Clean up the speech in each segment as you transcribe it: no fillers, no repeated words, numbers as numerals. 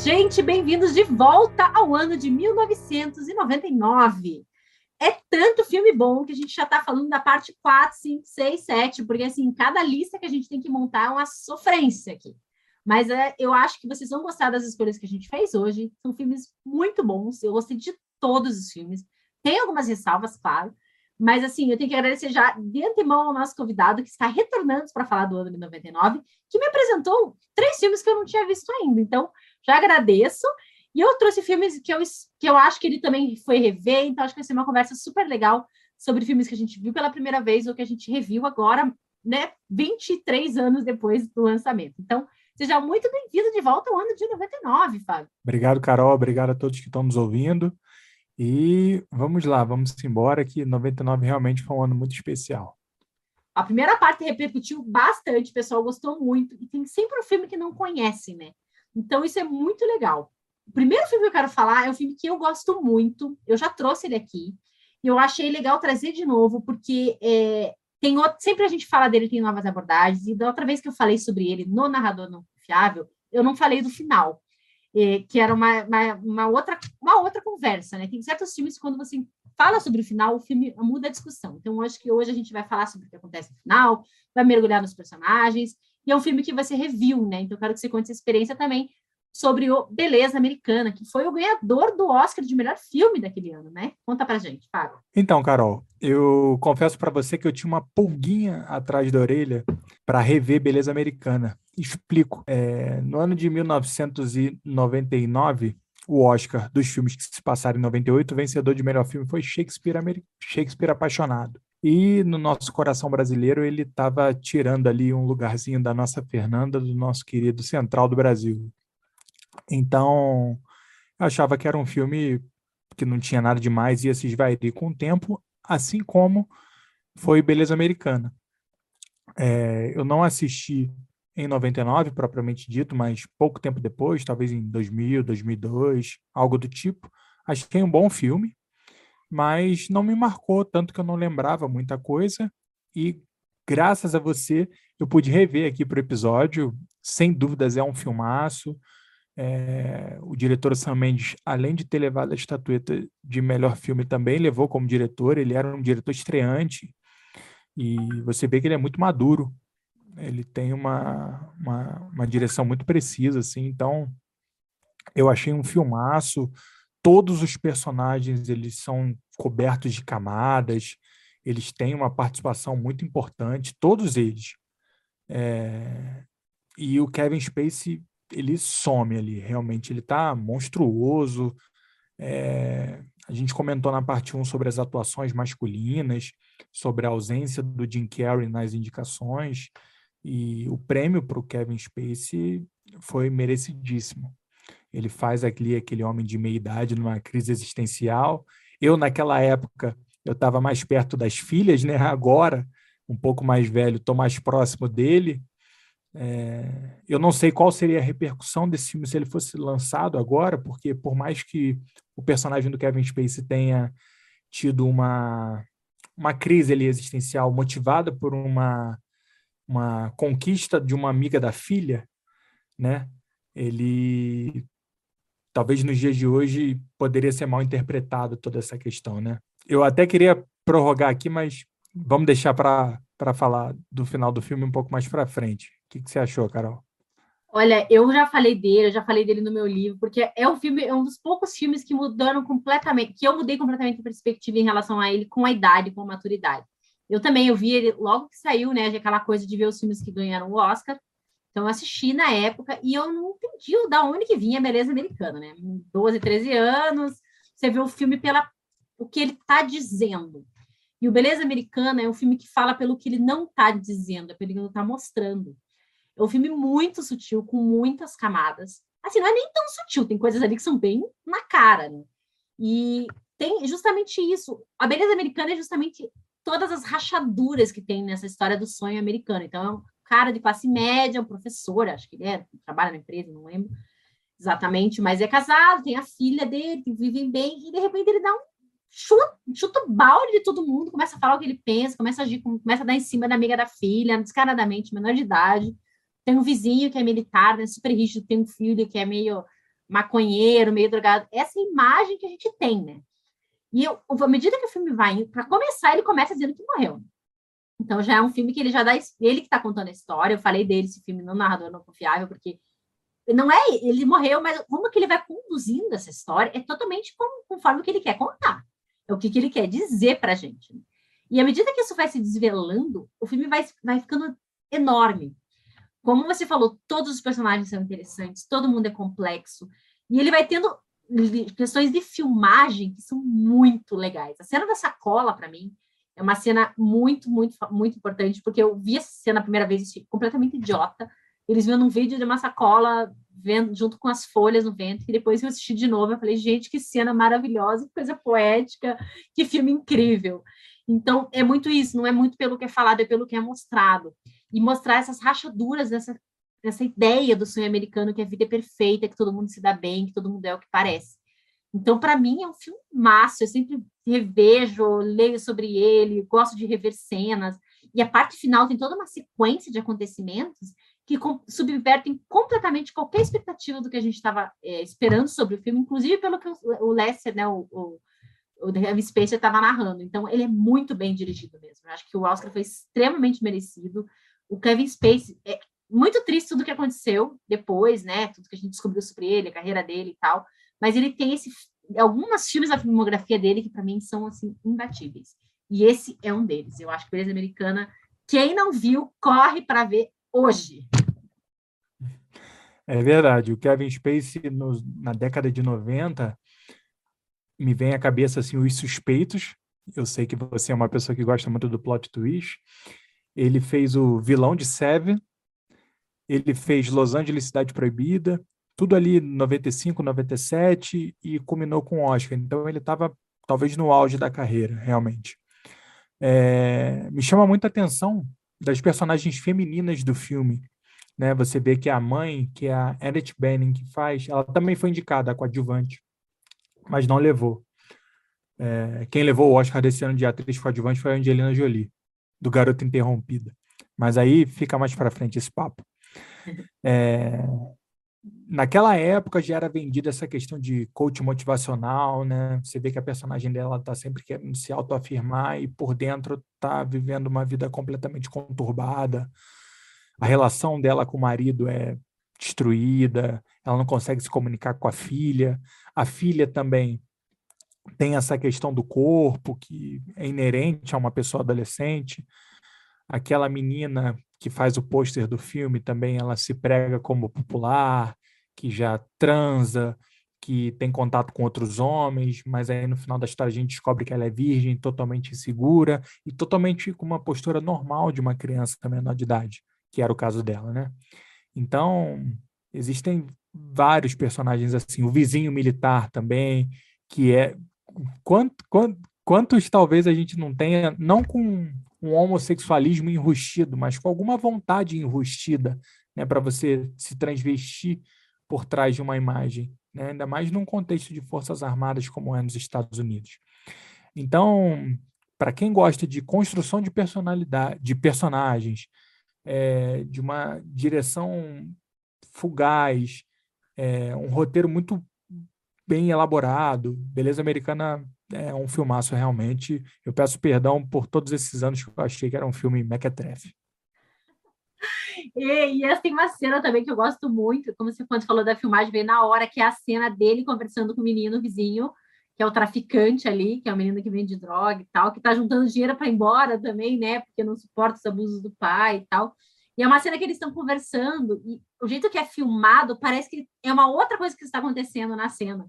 Gente, bem-vindos de volta ao ano de 1999. É tanto filme bom que a gente já está falando da parte 4, 5, 6, 7, porque assim, cada lista que a gente tem que montar é uma sofrência aqui. Mas eu acho que vocês vão gostar das escolhas que a gente fez hoje. São filmes muito bons, eu gostei de todos os filmes. Tem algumas ressalvas, claro, mas assim, eu tenho que agradecer já de antemão ao nosso convidado que está retornando para falar do ano de 99, que me apresentou 3 filmes que eu não tinha visto ainda. Então, já agradeço. E eu trouxe filmes que eu acho que ele também foi rever, então acho que vai ser uma conversa super legal sobre filmes que a gente viu pela primeira vez ou que a gente reviu agora, né, 23 anos depois do lançamento. Então, seja muito bem-vindo de volta ao ano de 99, Fábio. Obrigado, Carol. Obrigado a todos que estão nos ouvindo. E vamos lá, vamos embora, que 99 realmente foi um ano muito especial. A primeira parte repercutiu bastante, o pessoal gostou muito, e tem sempre um filme que não conhece, né? Então, isso é muito legal. O primeiro filme que eu quero falar é um filme que eu gosto muito, eu já trouxe ele aqui, e eu achei legal trazer de novo, porque sempre a gente fala dele, tem novas abordagens, e da outra vez que eu falei sobre ele no Narrador Não Confiável, eu não falei do final, que era uma outra conversa, né? Tem certos filmes que quando você fala sobre o final, o filme muda a discussão. Então, acho que hoje a gente vai falar sobre o que acontece no final, vai mergulhar nos personagens, e é um filme que você reviu, né? Então, eu quero que você conte essa experiência também sobre o Beleza Americana, que foi o ganhador do Oscar de melhor filme daquele ano, né? Conta pra gente, Fábio. Então, Carol, eu confesso para você que eu tinha uma pulguinha atrás da orelha para rever Beleza Americana. Explico. No ano de 1999, o Oscar dos filmes que se passaram em 98, o vencedor de melhor filme foi Shakespeare Apaixonado. E no nosso coração brasileiro, ele estava tirando ali um lugarzinho da nossa Fernanda, do nosso querido Central do Brasil. Então, eu achava que era um filme que não tinha nada demais, ia se esvaiir com o tempo, assim como foi Beleza Americana. Eu não assisti em 99, propriamente dito, mas pouco tempo depois, talvez em 2000, 2002, algo do tipo. Achei um bom filme, mas não me marcou, tanto que eu não lembrava muita coisa. E graças a você, eu pude rever aqui para o episódio. Sem dúvidas, é um filmaço. O diretor Sam Mendes, além de ter levado a estatueta de melhor filme, também levou como diretor. Ele era um diretor estreante e você vê que ele é muito maduro. Ele tem uma direção muito precisa, assim. Então, eu achei um filmaço. Todos os personagens, eles são cobertos de camadas. Eles têm uma participação muito importante, todos eles. E o Kevin Spacey, ele some ali, realmente ele está monstruoso. A gente comentou na parte 1 sobre as atuações masculinas, sobre a ausência do Jim Carrey nas indicações, e o prêmio para o Kevin Spacey foi merecidíssimo. Ele faz aquele homem de meia idade numa crise existencial. Eu, naquela época, eu estava mais perto das filhas, né? Agora, um pouco mais velho, estou mais próximo dele. Eu não sei qual seria a repercussão desse filme se ele fosse lançado agora, porque por mais que o personagem do Kevin Spacey tenha tido uma crise ali existencial motivada por uma conquista de uma amiga da filha, né? Ele talvez nos dias de hoje poderia ser mal interpretado toda essa questão, né? Eu até queria prorrogar aqui, mas vamos deixar para falar do final do filme um pouco mais para frente. O que você achou, Carol? Olha, eu já falei dele no meu livro, porque é um filme, é um dos poucos filmes que mudaram completamente, que eu mudei completamente a perspectiva em relação a ele com a idade, com a maturidade. Eu vi ele logo que saiu, né, de aquela coisa de ver os filmes que ganharam o Oscar. Então eu assisti na época e eu não entendi da onde que vinha a beleza americana, né? 12, 13 anos, você vê o filme pela o que ele está dizendo. E o Beleza Americana é um filme que fala pelo que ele não está dizendo, é pelo que ele não está mostrando. É um filme muito sutil, com muitas camadas. Assim, não é nem tão sutil, tem coisas ali que são bem na cara, né? E tem justamente isso. A beleza americana é justamente todas as rachaduras que tem nessa história do sonho americano. Então, é um cara de classe média, um professor, acho que ele trabalha na empresa, não lembro exatamente, mas é casado, tem a filha dele, vivem bem, e de repente ele dá um chuta o balde de todo mundo, começa a falar o que ele pensa, começa a agir, começa a dar em cima da amiga da filha, descaradamente, menor de idade. Tem um vizinho que é militar, né, super rígido, tem um filho que é meio maconheiro, meio drogado, essa imagem que a gente tem, né? E à medida que o filme vai, para começar, ele começa dizendo que morreu. Então já é um filme que ele já dá, ele que está contando a história. Eu falei dele, esse filme, no Narrador Não Confiável, porque não é ele morreu, mas como que ele vai conduzindo essa história é totalmente conforme o que ele quer contar. É o que ele quer dizer para a gente. Né? E à medida que isso vai se desvelando, o filme vai ficando enorme. Como você falou, todos os personagens são interessantes, todo mundo é complexo, e ele vai tendo questões de filmagem que são muito legais. A cena da sacola, para mim, é uma cena muito, muito, muito importante, porque eu vi essa cena a primeira vez completamente idiota. Eles viram um vídeo de uma sacola vendo, junto com as folhas no vento, e depois eu assisti de novo, eu falei, gente, que cena maravilhosa, que coisa poética, que filme incrível. Então, é muito isso, não é muito pelo que é falado, é pelo que é mostrado. E mostrar essas rachaduras dessa ideia do sonho americano, que a vida é perfeita, que todo mundo se dá bem, que todo mundo é o que parece. Então, para mim, é um filme massa. Eu sempre revejo, leio sobre ele, gosto de rever cenas. E a parte final tem toda uma sequência de acontecimentos que subvertem completamente qualquer expectativa do que a gente estava esperando sobre o filme, inclusive pelo que o Lester, né, o Kevin Spacey estava narrando. Então, ele é muito bem dirigido mesmo. Eu acho que o Oscar foi extremamente merecido. O Kevin Spacey, é muito triste tudo que aconteceu depois, né? Tudo que a gente descobriu sobre ele, a carreira dele e tal. Mas ele tem alguns filmes da filmografia dele que, para mim, são, assim, imbatíveis. E esse é um deles. Eu acho que Beleza Americana, quem não viu, corre para ver hoje. É verdade. O Kevin Spacey, na década de 90, me vem à cabeça assim, Os Suspeitos. Eu sei que você é uma pessoa que gosta muito do plot twist. Ele fez o vilão de Seven, ele fez Los Angeles Cidade Proibida, tudo ali em 95, 97 e culminou com o Oscar. Então ele estava talvez no auge da carreira, realmente. Me chama muita atenção das personagens femininas do filme. Né? Você vê que a mãe, que é a Annette Bening que faz, ela também foi indicada a coadjuvante, mas não levou. Quem levou o Oscar desse ano de atriz coadjuvante foi a Angelina Jolie, do Garota Interrompida. Mas aí fica mais para frente esse papo. Naquela época já era vendida essa questão de coach motivacional, né? Você vê que a personagem dela está sempre querendo se autoafirmar e por dentro está vivendo uma vida completamente conturbada. A relação dela com o marido é destruída, ela não consegue se comunicar com a filha. A filha também tem essa questão do corpo que é inerente a uma pessoa adolescente. Aquela menina que faz o pôster do filme também, ela se prega como popular, que já transa, que tem contato com outros homens, mas aí no final da história a gente descobre que ela é virgem, totalmente insegura e totalmente com uma postura normal de uma criança menor de idade, que era o caso dela, né? Então, existem vários personagens assim, o vizinho militar também, que é quantos talvez a gente não tenha, não com um homossexualismo enrustido, mas com alguma vontade enrustida, né, para você se transvestir por trás de uma imagem, né, ainda mais num contexto de forças armadas como é nos Estados Unidos. Então, para quem gosta de construção de personalidade, de personagens, de uma direção fugaz, um roteiro muito bem elaborado, Beleza Americana é um filmaço realmente. Eu peço perdão por todos esses anos que eu achei que era um filme mequetrefe. E essa tem uma cena também que eu gosto muito, como você quando falou da filmagem, veio na hora, que é a cena dele conversando com o menino vizinho, que é o traficante ali, que é o menino que vende droga e tal, que tá juntando dinheiro para ir embora também, né? Porque não suporta os abusos do pai e tal. E é uma cena que eles estão conversando, e o jeito que é filmado parece que é uma outra coisa que está acontecendo na cena.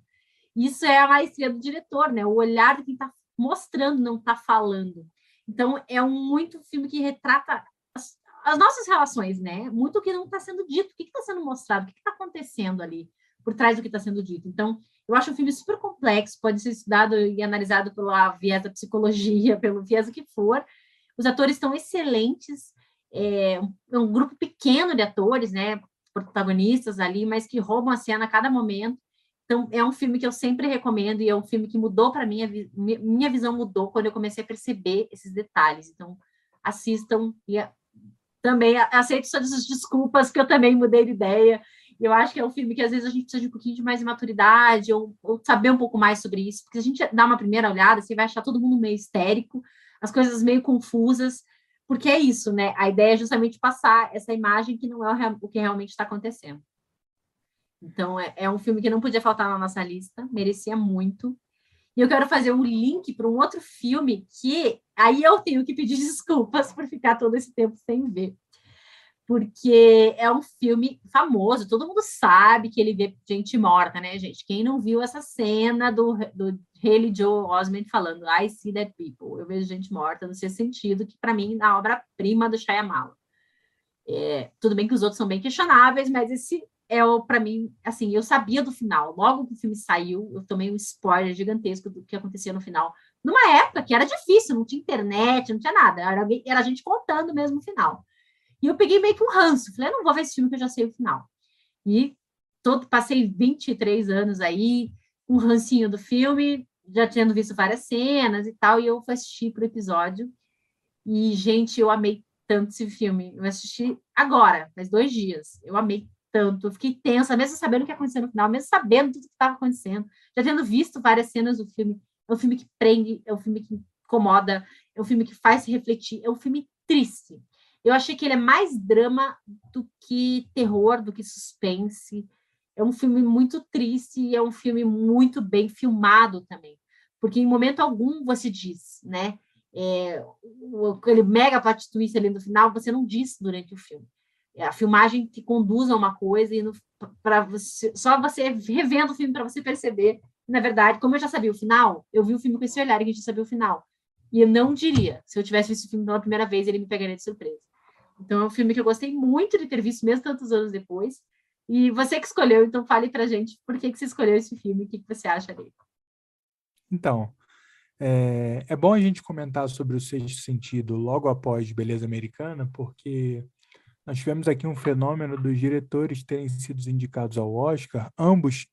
Isso é a maestria do diretor, né? O olhar de quem está mostrando, não está falando. Então, é muito filme que retrata as nossas relações, né? Muito o que não está sendo dito, o que está sendo mostrado, o que está acontecendo ali por trás do que está sendo dito. Então, eu acho um filme super complexo, pode ser estudado e analisado pelo viés da psicologia, pelo viés do que for. Os atores estão excelentes, um grupo pequeno de atores, né? Protagonistas ali, mas que roubam a cena a cada momento. Então, é um filme que eu sempre recomendo e é um filme que mudou para mim, minha visão mudou quando eu comecei a perceber esses detalhes. Então, assistam e também aceito suas desculpas, que eu também mudei de ideia Eu acho que é um filme que às vezes a gente precisa de um pouquinho de mais maturidade ou saber um pouco mais sobre isso, porque se a gente dá uma primeira olhada, você vai achar todo mundo meio histérico, as coisas meio confusas, porque é isso, né? A ideia é justamente passar essa imagem que não é o que realmente está acontecendo. Então, é um filme que não podia faltar na nossa lista, merecia muito. E eu quero fazer um link para um outro filme que aí eu tenho que pedir desculpas por ficar todo esse tempo sem ver. Porque é um filme famoso, todo mundo sabe que ele vê gente morta, né, gente? Quem não viu essa cena do Haley Joel Osment falando I see dead people, eu vejo gente morta, no seu sentido, que para mim, na obra-prima do Shyamalan. Tudo bem que os outros são bem questionáveis, mas esse é o, para mim, assim, eu sabia do final. Logo que o filme saiu, eu tomei um spoiler gigantesco do que acontecia no final. Numa época que era difícil, não tinha internet, não tinha nada, era a gente contando mesmo o final. E eu peguei meio que um ranço. Falei, eu não vou ver esse filme que eu já sei o final. E passei 23 anos aí, um rancinho do filme, já tendo visto várias cenas e tal, e eu fui assistir pro episódio. E, gente, eu amei tanto esse filme. Eu assisti agora, faz 2 dias. Eu amei tanto. Eu fiquei tensa, mesmo sabendo o que ia acontecer no final, mesmo sabendo tudo que estava acontecendo. Já tendo visto várias cenas do filme. É um filme que prende, é um filme que incomoda, é um filme que faz se refletir, é um filme triste. Eu achei que ele é mais drama do que terror, do que suspense. É um filme muito triste e é um filme muito bem filmado também. Porque em momento algum você diz, né? Aquele mega plot twist ali no final, você não diz durante o filme. A filmagem te conduz a uma coisa e para você, só você revendo o filme para você perceber. Na verdade, como eu já sabia o final, eu vi o filme com esse olhar que a gente sabia o final. E eu não diria, se eu tivesse visto o filme pela primeira vez, ele me pegaria de surpresa. Então, é um filme que eu gostei muito de ter visto, mesmo tantos anos depois. E você que escolheu, então fale pra gente por que você escolheu esse filme, o que você acha dele. Então, é bom a gente comentar sobre o Sexto Sentido logo após Beleza Americana, porque nós tivemos aqui um fenômeno dos diretores terem sido indicados ao Oscar. Ambos,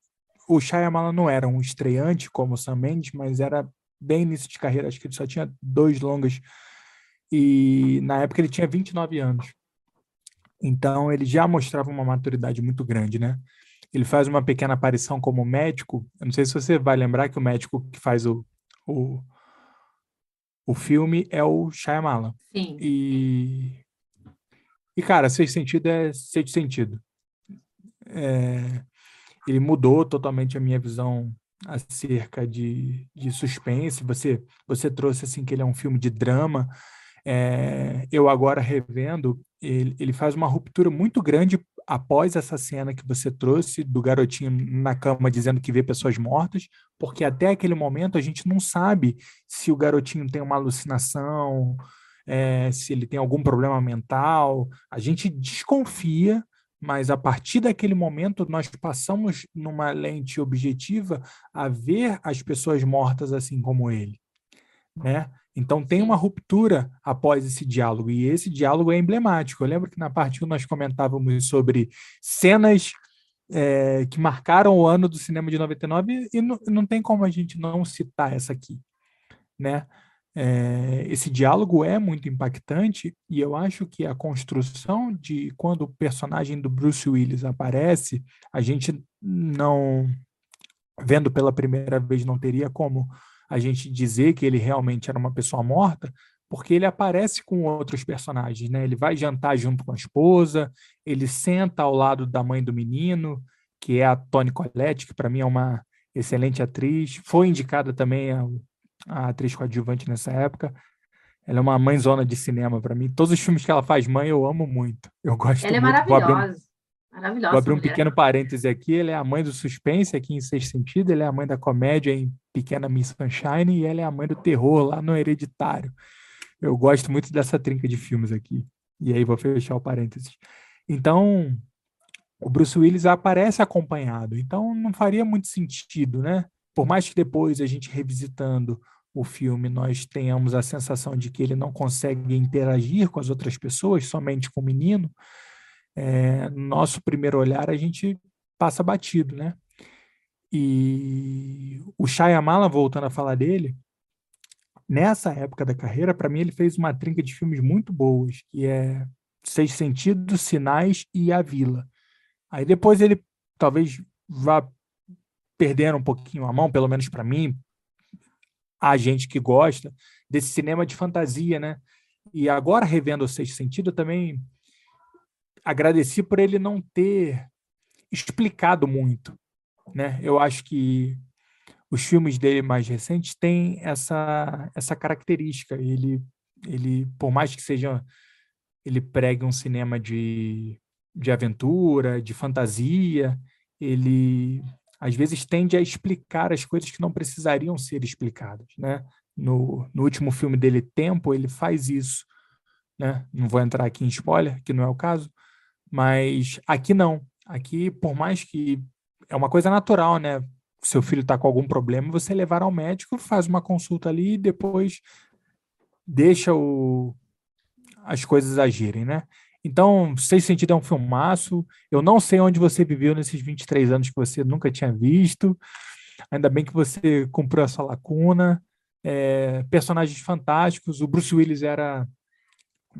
o Shyamalan não era um estreante como o Sam Mendes, mas era bem início de carreira, acho que ele só tinha 2 longas, e na época ele tinha 29 anos. Então ele já mostrava uma maturidade muito grande, né? Ele faz uma pequena aparição como médico. Eu não sei se você vai lembrar que o médico que faz o, o filme é o Shyamalan. Sim, E cara, Sexto Sentido é Sexto Sentido. Ele mudou totalmente a minha visão acerca de suspense. Você trouxe assim que ele é um filme de drama. Eu agora revendo, ele faz uma ruptura muito grande após essa cena que você trouxe do garotinho na cama dizendo que vê pessoas mortas, porque até aquele momento a gente não sabe se o garotinho tem uma alucinação, se ele tem algum problema mental. A gente desconfia, mas a partir daquele momento nós passamos numa lente objetiva a ver as pessoas mortas assim como ele, né? Então tem uma sim. ruptura após esse diálogo, e esse diálogo é emblemático. Eu lembro que na parte 1 nós comentávamos sobre cenas que marcaram o ano do cinema de 99, e não tem como a gente não citar essa aqui, né? Esse diálogo é muito impactante, e eu acho que a construção de quando o personagem do Bruce Willis aparece, a gente não, vendo pela primeira vez, não teria como a gente dizer que ele realmente era uma pessoa morta, porque ele aparece com outros personagens, né? Ele vai jantar junto com a esposa, ele senta ao lado da mãe do menino, que é a Toni Collette, que para mim é uma excelente atriz, foi indicada também a atriz coadjuvante nessa época. Ela é uma mãezona de cinema para mim. Todos os filmes que ela faz mãe eu amo muito. Eu gosto Ela é muito. maravilhosa. Vou Maravilhosa essa abrir um mulher. pequeno parêntese aqui. Ele é a mãe do suspense aqui em Sexto Sentido, ele é a mãe da comédia em Pequena Miss Sunshine, e ela é a mãe do terror lá no Hereditário. Eu gosto muito dessa trinca de filmes aqui. E aí vou fechar o parênteses. Então, o Bruce Willis aparece acompanhado. Então, não faria muito sentido, né? Por mais que depois a gente revisitando o filme, nós tenhamos a sensação de que ele não consegue interagir com as outras pessoas, somente com o menino, no nosso primeiro olhar a gente passa batido, né? E o Shyamalan, voltando a falar dele, nessa época da carreira, para mim ele fez uma trinca de filmes muito boas, que é Seis Sentidos, Sinais e A Vila. Aí depois ele talvez vá perdendo um pouquinho a mão, pelo menos para mim, há gente que gosta desse cinema de fantasia, né? E agora, revendo O Sexto Sentido, eu também agradeci por ele não ter explicado muito, né? Eu acho que os filmes dele mais recentes têm essa característica. Ele, por mais que seja, ele pregue um cinema de aventura, de fantasia, ele às vezes tende a explicar as coisas que não precisariam ser explicadas, né? No último filme dele, Tempo, ele faz isso, né? Não vou entrar aqui em spoiler, que não é o caso, mas aqui não. Aqui, por mais que é uma coisa natural, né? Seu filho está com algum problema, você levar ao médico, faz uma consulta ali e depois deixa as coisas agirem, né? Então, Sexto Sentido é um filmaço. Eu não sei onde você viveu nesses 23 anos que você nunca tinha visto. Ainda bem que você cumpriu essa lacuna. Personagens fantásticos. O Bruce Willis era,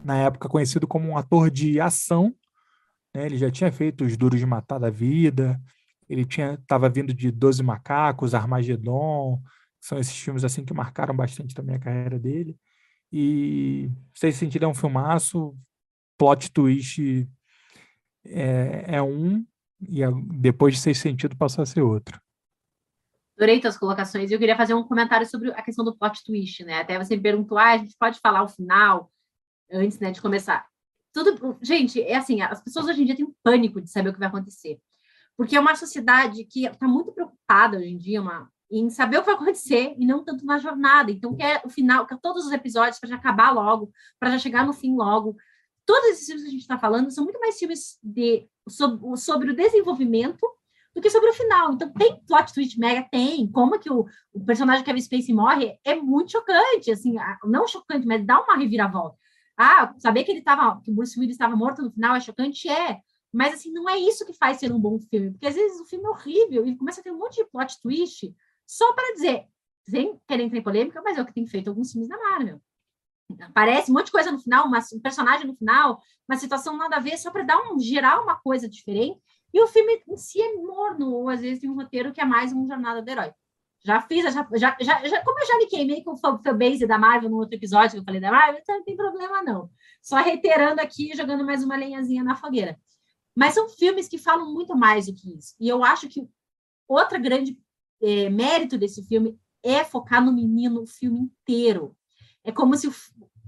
na época, conhecido como um ator de ação, né? Ele já tinha feito Os Duros de Matar da Vida, ele estava vindo de Doze Macacos, Armagedon, são esses filmes assim que marcaram bastante também a carreira dele. E Sexto Sentido é um filmaço, plot twist é um, e depois de Sexto Sentido passou a ser outro. Adorei tuas colocações. Eu queria fazer um comentário sobre a questão do plot twist, né? Até você me perguntou, a gente pode falar o final antes, né, de começar. Tudo, gente, é assim, as pessoas hoje em dia têm um pânico de saber o que vai acontecer. Porque é uma sociedade que está muito preocupada hoje em dia, em saber o que vai acontecer e não tanto na jornada. Então, quer o final, quer todos os episódios para já acabar logo, para já chegar no fim logo. Todos esses filmes que a gente está falando são muito mais filmes sobre o desenvolvimento do que sobre o final. Então, tem plot twist mega, tem. Como que o personagem Kevin Spacey morre é muito chocante, assim, não chocante, mas dá uma reviravolta. Saber que que o Bruce Willis estava morto no final é chocante, é. Mas, assim, não é isso que faz ser um bom filme. Porque, às vezes, o filme é horrível e começa a ter um monte de plot twist só para dizer, sem querer entrar em polêmica, mas é o que tem feito alguns filmes da Marvel. Aparece um monte de coisa no final, um personagem no final, uma situação nada a ver, só para gerar uma coisa diferente. E o filme em si é morno, ou às vezes tem um roteiro que é mais uma jornada do herói. Já fiz, como eu já me queimei com o fanbase da Marvel no outro episódio que eu falei da Marvel, então não tem problema não. Só reiterando aqui, jogando mais uma lenhazinha na fogueira. Mas são filmes que falam muito mais do que isso. E eu acho que outro grande mérito desse filme é focar no menino o filme inteiro. É como se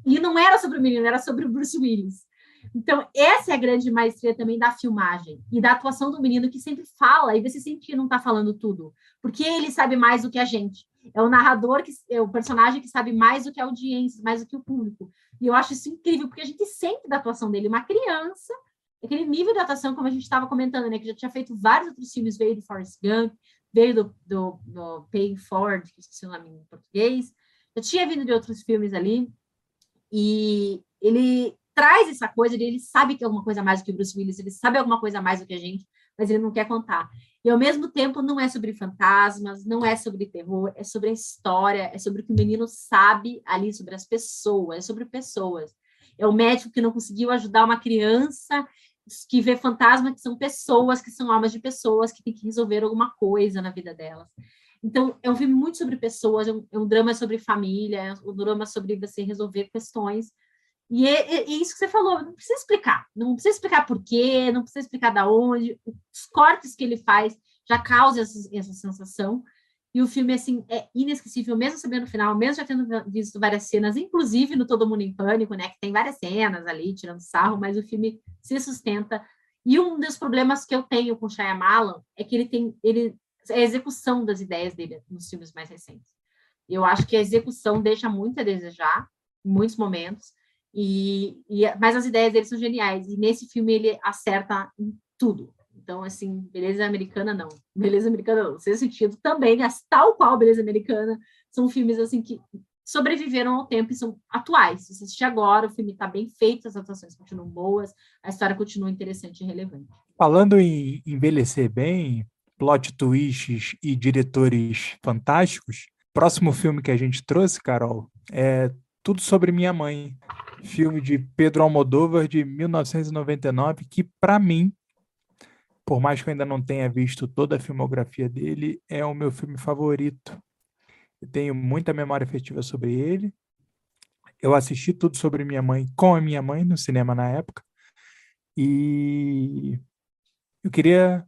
e não era sobre o menino, era sobre o Bruce Willis. Então, essa é a grande maestria também da filmagem e da atuação do menino que sempre fala, e você sente que não está falando tudo, porque ele sabe mais do que a gente. É o narrador, é o personagem que sabe mais do que a audiência, mais do que o público. E eu acho isso incrível, porque a gente sente da atuação dele. Uma criança, aquele nível de atuação, como a gente estava comentando, né, que já tinha feito vários outros filmes, veio do Forrest Gump, veio do Paying Forward, que eu esqueci o nome em português, já tinha vindo de outros filmes ali, e ele traz essa coisa, ele sabe que é alguma coisa mais do que o Bruce Willis, ele sabe alguma coisa mais do que a gente, mas ele não quer contar. E, ao mesmo tempo, não é sobre fantasmas, não é sobre terror, é sobre a história, é sobre o que o menino sabe ali sobre as pessoas, é sobre pessoas. É o médico que não conseguiu ajudar uma criança que vê fantasma, que são pessoas, que são almas de pessoas, que tem que resolver alguma coisa na vida delas. Então, é um filme muito sobre pessoas, é um drama sobre família, é um drama sobre você resolver questões. E é isso que você falou, não precisa explicar por quê, não precisa explicar da onde, os cortes que ele faz já causam essa sensação. E o filme, assim, é inesquecível, mesmo sabendo o final, mesmo já tendo visto várias cenas, inclusive no Todo Mundo em Pânico, né, que tem várias cenas ali, tirando sarro, mas o filme se sustenta. E um dos problemas que eu tenho com o Shyamalan é que é a execução das ideias dele nos filmes mais recentes. Eu acho que a execução deixa muito a desejar, em muitos momentos, mas as ideias dele são geniais, e nesse filme ele acerta em tudo. Então, assim, Beleza Americana não. Beleza Americana não. Sexto Sentido também, tal qual Beleza Americana, são filmes assim que sobreviveram ao tempo e são atuais. Se você assistir agora, o filme está bem feito, as atuações continuam boas, a história continua interessante e relevante. Falando em envelhecer bem, plot twists e diretores fantásticos, próximo filme que a gente trouxe, Carol, é Tudo Sobre Minha Mãe, filme de Pedro Almodóvar de 1999, que para mim por mais que eu ainda não tenha visto toda a filmografia dele, é o meu filme favorito. Eu tenho muita memória afetiva sobre ele. Eu assisti tudo sobre minha mãe com a minha mãe no cinema na época. E eu queria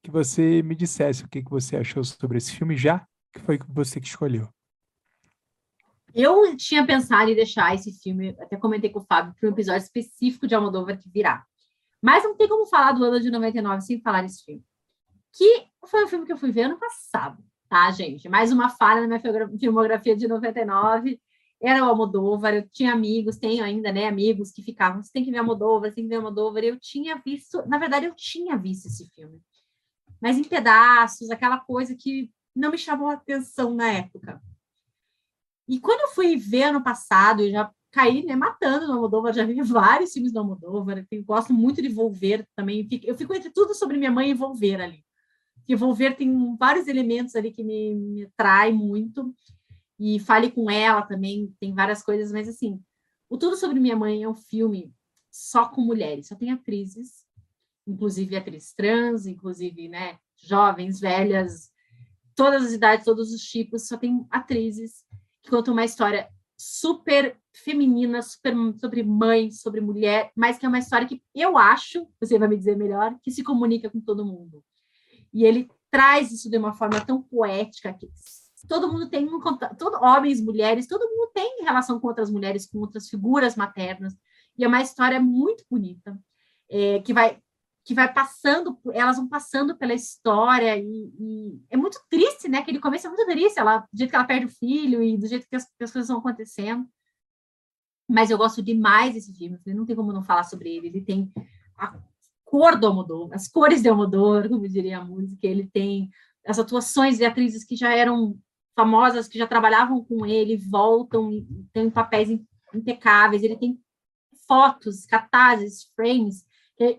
que você me dissesse o que você achou sobre esse filme, já que foi você que escolheu. Eu tinha pensado em deixar esse filme, até comentei com o Fábio, para um episódio específico de Almodóvar que virá. Mas não tem como falar do ano de 99 sem falar nesse filme. Que foi um filme que eu fui ver ano passado, tá, gente? Mais uma falha na minha filmografia de 99. Era o Almodóvar, eu tinha amigos, tenho ainda, né, amigos que ficavam, você tem que ver Almodóvar, você tem que ver Almodóvar. Eu tinha visto, na verdade, eu tinha visto esse filme, mas em pedaços, aquela coisa que não me chamou a atenção na época. E quando eu fui ver ano passado, eu já caí, né, matando no Almodóvar, já vi vários filmes do Almodóvar, eu gosto muito de Volver também, eu fico entre tudo sobre minha mãe e Volver ali. Porque Volver tem vários elementos ali que me atraem muito, e Fale com Ela também, tem várias coisas, mas assim, o Tudo Sobre Minha Mãe é um filme só com mulheres, só tem atrizes, inclusive atrizes trans, inclusive, né, jovens, velhas, todas as idades, todos os tipos, só tem atrizes que contam uma história super feminina, super sobre mãe, sobre mulher, mas que é uma história que eu acho, você vai me dizer melhor, que se comunica com todo mundo. E ele traz isso de uma forma tão poética que todo mundo tem um contato, homens, mulheres, todo mundo tem relação com outras mulheres, com outras figuras maternas. E é uma história muito bonita, que vai passando, elas vão passando pela história e é muito triste, né? Aquele começo é muito triste, do jeito que ela perde o filho e do jeito que as coisas vão acontecendo. Mas eu gosto demais desse filme, não tem como não falar sobre ele. Ele tem a cor do Almodóvar, as cores de Almodóvar, como diria a música. Ele tem as atuações de atrizes que já eram famosas, que já trabalhavam com ele, voltam e tem papéis impecáveis. Ele tem fotos, cartazes, frames,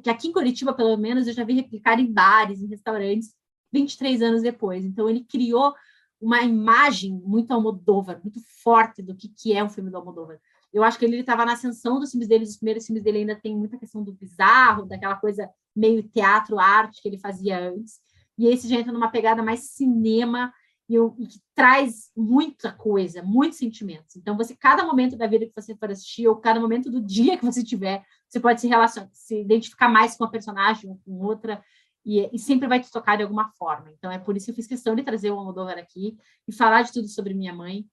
que aqui em Curitiba, pelo menos, eu já vi replicar em bares, em restaurantes, 23 anos depois. Então, ele criou uma imagem muito Almodóvar, muito forte do que é um filme do Almodóvar. Eu acho que ele estava na ascensão dos filmes dele, os primeiros filmes dele ainda tem muita questão do bizarro, daquela coisa meio teatro, arte que ele fazia antes, e esse já entra numa pegada mais cinema, e que traz muita coisa, muitos sentimentos. Então, cada momento da vida que você for assistir, ou cada momento do dia que você tiver, você pode se identificar mais com uma personagem ou com outra, e sempre vai te tocar de alguma forma. Então, é por isso que eu fiz questão de trazer o Almodóvar aqui e falar de tudo sobre minha mãe,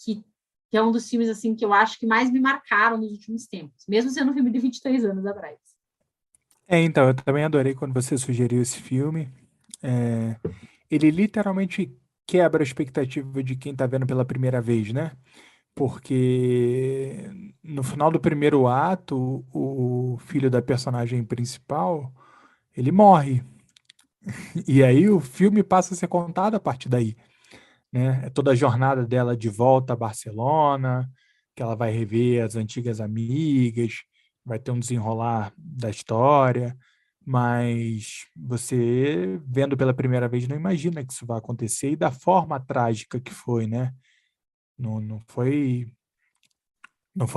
que é um dos filmes assim que eu acho que mais me marcaram nos últimos tempos, mesmo sendo um filme de 23 anos atrás. Então, eu também adorei quando você sugeriu esse filme. Ele literalmente quebra a expectativa de quem está vendo pela primeira vez, né? Porque no final do primeiro ato, o filho da personagem principal, ele morre. E aí o filme passa a ser contado a partir daí, né? É toda a jornada dela de volta a Barcelona, que ela vai rever as antigas amigas, vai ter um desenrolar da história, mas você, vendo pela primeira vez, não imagina que isso vai acontecer e da forma trágica que foi, né? Não foi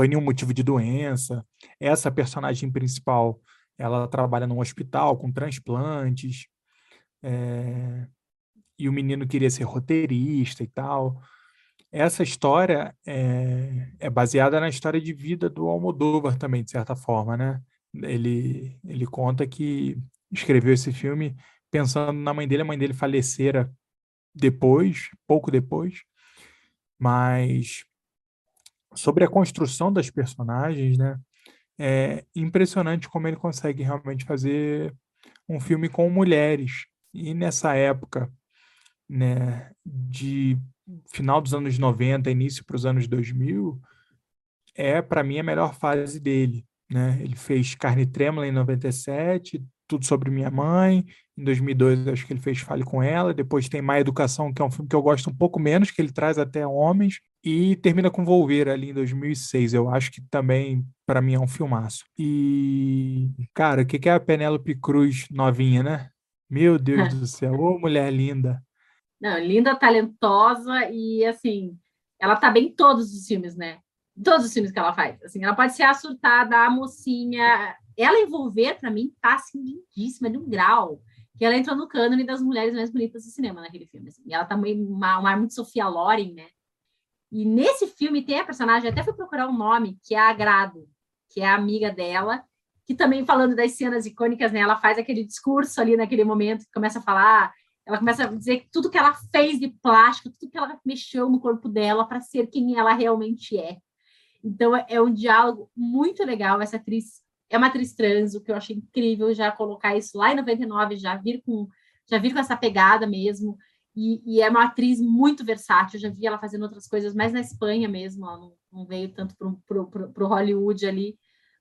nenhum motivo de doença. Essa personagem principal, ela trabalha num hospital com transplantes, e o menino queria ser roteirista e tal. Essa história é baseada na história de vida do Almodóvar também, de certa forma, né? Ele conta que escreveu esse filme pensando na mãe dele. A mãe dele falecera depois, pouco depois, mas sobre a construção das personagens, né? É impressionante como ele consegue realmente fazer um filme com mulheres. E nessa época, né, de final dos anos 90, início para os anos 2000, para mim, a melhor fase dele, né? Ele fez Carne Trêmula em 97, Tudo Sobre Minha Mãe. Em 2002, acho que ele fez Fale com Ela. Depois tem Má Educação, que é um filme que eu gosto um pouco menos, que ele traz até homens. E termina com Volver ali em 2006. Eu acho que também, para mim, é um filmaço. E, cara, o que é a Penélope Cruz novinha, né? Meu Deus do céu, ô mulher linda. Não, linda, talentosa e, assim, ela tá bem em todos os filmes, né? Todos os filmes que ela faz. Assim, ela pode ser a surtada, a mocinha. Ela envolver, para mim, tá, assim, lindíssima, de um grau. que ela entrou no cânone das mulheres mais bonitas do cinema naquele filme. Assim. E ela tá meio um ar muito Sofia Loren, né? E nesse filme tem a personagem, até fui procurar um nome, que é a Agrado, que é a amiga dela, que também falando das cenas icônicas, né? Ela faz aquele discurso ali naquele momento, que começa a falar, ela começa a dizer tudo que ela fez de plástico, tudo que ela mexeu no corpo dela para ser quem ela realmente é. Então é um diálogo muito legal. Essa atriz é uma atriz trans, o que eu achei incrível já colocar isso lá em 99, já vir com essa pegada mesmo. E é uma atriz muito versátil. Eu já vi ela fazendo outras coisas, mais na Espanha mesmo. Ela não veio tanto para o Hollywood ali.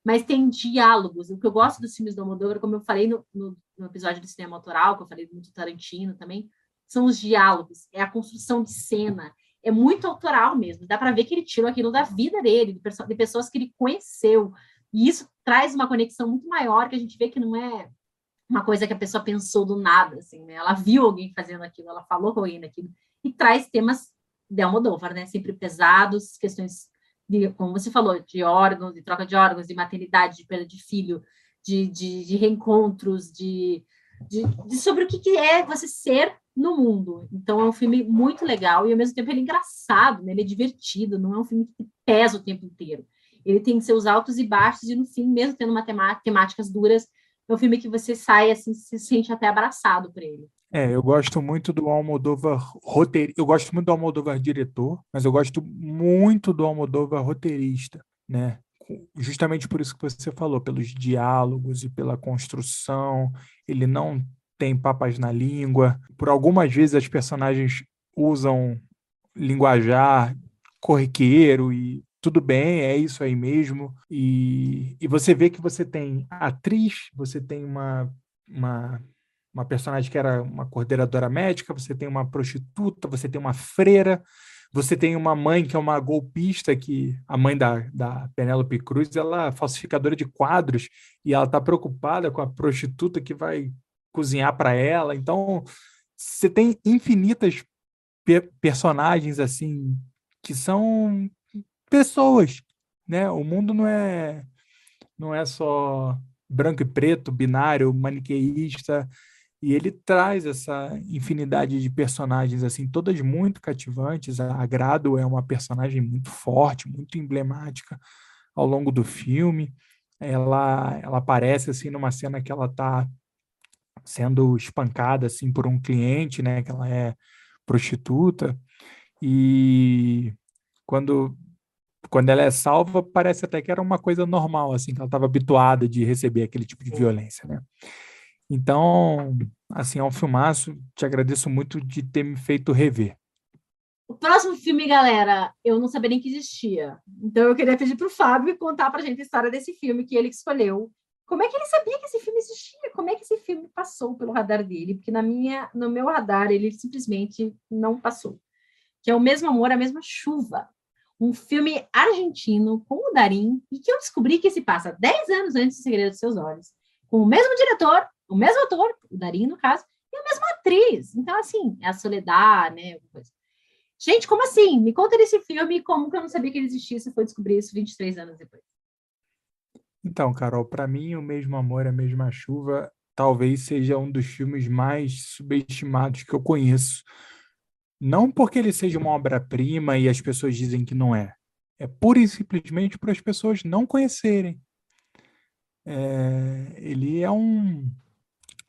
Mas tem diálogos. O que eu gosto dos filmes do Almodóvar, como eu falei no episódio do cinema autoral, que eu falei muito Tarantino também, são os diálogos, é a construção de cena, é muito autoral mesmo. Dá para ver que ele tirou aquilo da vida dele, de pessoas que ele conheceu. E isso traz uma conexão muito maior, que a gente vê que não é uma coisa que a pessoa pensou do nada, assim, né? Ela viu alguém fazendo aquilo, ela falou com alguém daquilo, e traz temas de Almodóvar, né? Sempre pesados, questões de, como você falou, de órgãos, de troca de órgãos, de maternidade, de perda de filho, de reencontros, de sobre o que é você ser no mundo. Então é um filme muito legal e ao mesmo tempo ele é engraçado, né? Ele é divertido, não é um filme que pesa o tempo inteiro. Ele tem seus altos e baixos e no fim, mesmo tendo temáticas duras, é um filme que você sai assim, se sente até abraçado por ele. Eu gosto muito do Almodóvar roteiro, eu gosto muito do Almodóvar diretor, mas eu gosto muito do Almodóvar roteirista, né? Justamente por isso que você falou, pelos diálogos e pela construção, ele não tem papas na língua. Por algumas vezes as personagens usam linguajar corriqueiro e tudo bem, é isso aí mesmo. E você vê que você tem a atriz, você tem uma personagem que era uma coordenadora médica, você tem uma prostituta, você tem uma freira, você tem uma mãe que é uma golpista, que a mãe da Penélope Cruz, ela é falsificadora de quadros e ela está preocupada com a prostituta que vai cozinhar para ela. Então, você tem infinitas personagens assim que são pessoas, né? O mundo não é só branco e preto, binário, maniqueísta, e ele traz essa infinidade de personagens assim, todas muito cativantes. A Grado é uma personagem muito forte, muito emblemática ao longo do filme. Ela aparece assim numa cena que ela está sendo espancada assim por um cliente, né, que ela é prostituta, e quando ela é salva, parece até que era uma coisa normal, assim, que ela estava habituada de receber aquele tipo de violência, né? Então, assim, é um filmaço, te agradeço muito de ter me feito rever. O próximo filme, galera, eu não sabia nem que existia. Então eu queria pedir para o Fábio contar para a gente a história desse filme que ele escolheu. Como é que ele sabia que esse filme existia? Como é que esse filme passou pelo radar dele? Porque no meu radar ele simplesmente não passou. Que é O Mesmo Amor, a Mesma Chuva. Um filme argentino com o Darín e que eu descobri que se passa 10 anos antes de Segredo dos Seus Olhos, com o mesmo diretor, o mesmo ator, o Darín no caso, e a mesma atriz. Então, assim, é a Soledad, né? Gente, como assim? Me conta desse filme e como que eu não sabia que ele existia se foi descobrir isso 23 anos depois. Então, Carol, para mim, O Mesmo Amor, a Mesma Chuva talvez seja um dos filmes mais subestimados que eu conheço. Não porque ele seja uma obra-prima e as pessoas dizem que não é. É pura e simplesmente para as pessoas não conhecerem. Ele é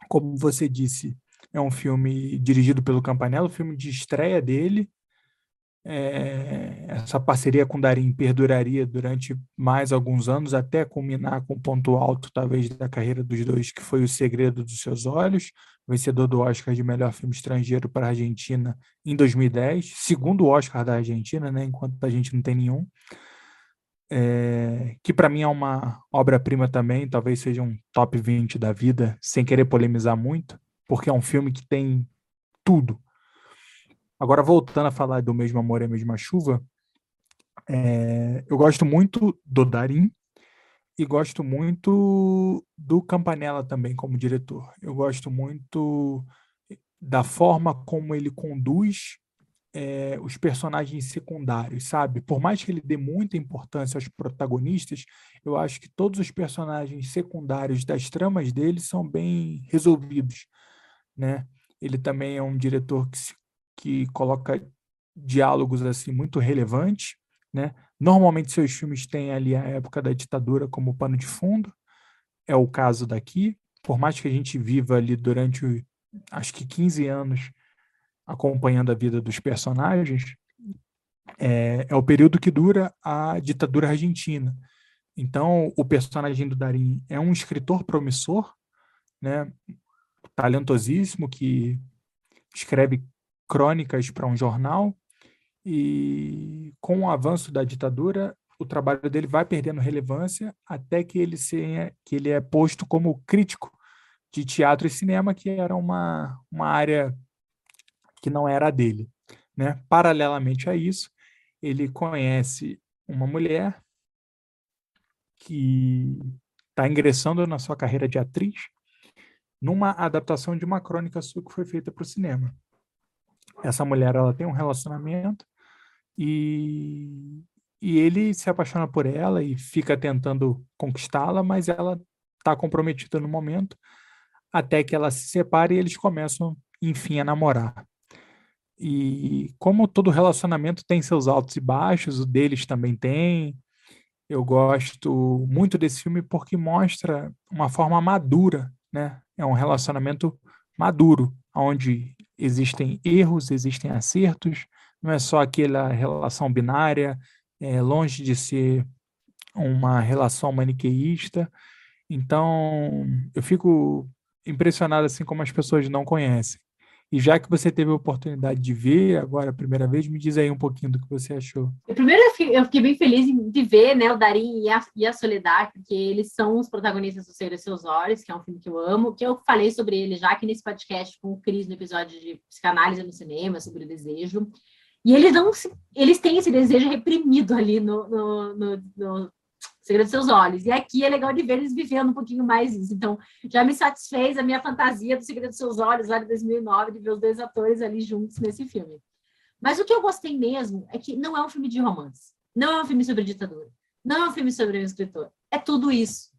como você disse, é um filme dirigido pelo Campanella, o filme de estreia dele. Essa parceria com Darín perduraria durante mais alguns anos, até culminar com o ponto alto, talvez, da carreira dos dois, que foi O Segredo dos Seus Olhos, vencedor do Oscar de melhor filme estrangeiro para a Argentina em 2010, segundo Oscar da Argentina, né, enquanto a gente não tem nenhum, que para mim é uma obra-prima também, talvez seja um top 20 da vida, sem querer polemizar muito, porque é um filme que tem tudo. Agora, voltando a falar do Mesmo Amor e a Mesma Chuva, eu gosto muito do Darín e gosto muito do Campanella também como diretor. Eu gosto muito da forma como ele conduz os personagens secundários, sabe? Por mais que ele dê muita importância aos protagonistas, eu acho que todos os personagens secundários das tramas dele são bem resolvidos. né? Ele também é um diretor que coloca diálogos assim muito relevantes, né? Normalmente seus filmes têm ali a época da ditadura como pano de fundo, é o caso daqui, por mais que a gente viva ali durante, acho que 15 anos acompanhando a vida dos personagens, é o período que dura a ditadura argentina. Então, o personagem do Darín é um escritor promissor, né, talentosíssimo, que escreve crônicas para um jornal, e com o avanço da ditadura, o trabalho dele vai perdendo relevância até que ele é posto como crítico de teatro e cinema, que era uma área que não era a dele, né? Paralelamente a isso, ele conhece uma mulher que está ingressando na sua carreira de atriz numa adaptação de uma crônica sua que foi feita para o cinema. Essa mulher, ela tem um relacionamento e, e ele se apaixona por ela e fica tentando conquistá-la, mas ela está comprometida no momento, até que ela se separe e eles começam, enfim, a namorar. E como todo relacionamento tem seus altos e baixos, o deles também tem. Eu gosto muito desse filme porque mostra uma forma madura, né? É um relacionamento maduro, onde existem erros, existem acertos, não é só aquela relação binária, é longe de ser uma relação maniqueísta. Então, eu fico impressionado assim como as pessoas não conhecem. E já que você teve a oportunidade de ver agora a primeira vez, me diz aí um pouquinho do que você achou. Primeiro, eu fiquei bem feliz de ver, né, o Darim e a Soledad, porque eles são os protagonistas do Senhor e Seus Olhos, que é um filme que eu amo, que eu falei sobre ele já aqui nesse podcast com o Cris, no episódio de Psicanálise no Cinema, sobre o desejo. E eles têm esse desejo reprimido ali no Segredo dos Seus Olhos. E aqui é legal de ver eles vivendo um pouquinho mais isso. Então, já me satisfez a minha fantasia do Segredo dos Seus Olhos, lá de 2009, de ver os dois atores ali juntos nesse filme. Mas o que eu gostei mesmo é que não é um filme de romance, não é um filme sobre ditadura, não é um filme sobre um escritor. É tudo isso.